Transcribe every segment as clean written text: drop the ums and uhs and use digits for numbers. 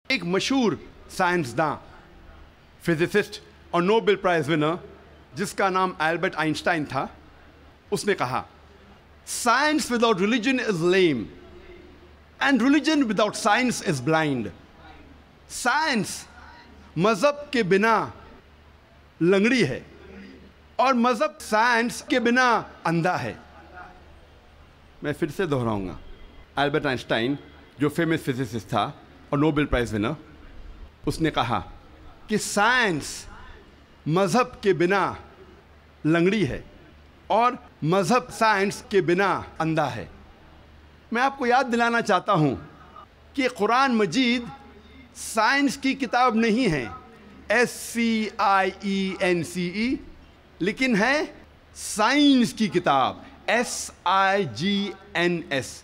ایک مشہور سائنسداں فزسسٹ اور نوبل پرائز ونر جس کا نام البرٹ آئنسٹائن تھا، اس نے کہا science without religion is lame and religion without science is blind. Science مذہب کے بنا لنگڑی ہے اور مذہب سائنس کے بنا اندھا ہے. میں پھر سے دہراؤں گا. البرٹ آئنسٹائن جو فیمس فزسسٹ تھا اور نوبل پرائز ونر، اس نے کہا کہ سائنس مذہب کے بنا لنگڑی ہے اور مذہب سائنس کے بنا اندھا ہے. میں آپ کو یاد دلانا چاہتا ہوں کہ قرآن مجید سائنس کی کتاب نہیں ہے SCIENCE، لیکن ہے سائنس کی کتاب SIGNS.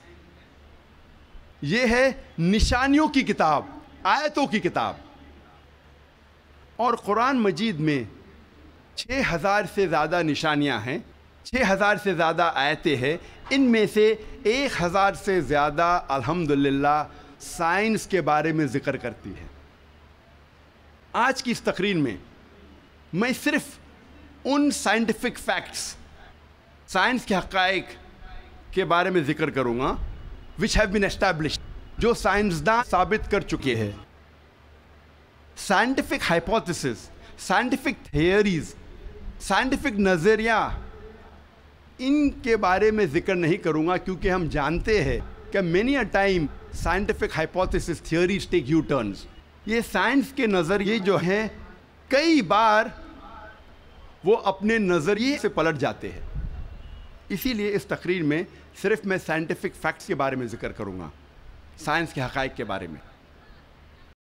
یہ ہے نشانیوں کی کتاب، آیتوں کی کتاب. اور قرآن مجید میں 6000 سے زیادہ نشانیاں ہیں، 6000 سے زیادہ آیتیں ہیں. ان میں سے 1000 سے زیادہ الحمدللہ سائنس کے بارے میں ذکر کرتی ہے. آج کی اس تقریر میں میں صرف ان سائنٹیفک فیکٹس، سائنس کے حقائق کے بارے میں ذکر کروں گا which have been established، جو سائنسداں ثابت کر چکے ہیں. Scientific hypotheses, scientific theories, scientific نظریہ، ان کے بارے میں ذکر نہیں کروں گا کیونکہ ہم جانتے ہیں کہ many a time scientific hypothesis theories take U-turns. یہ سائنس کے نظریے جو ہیں کئی بار وہ اپنے نظریے سے پلٹ جاتے ہیں. اسی لیے اس تقریر میں صرف میں سائنٹیفک فیکٹس کے بارے میں ذکر کروں گا، سائنس کے حقائق کے بارے میں.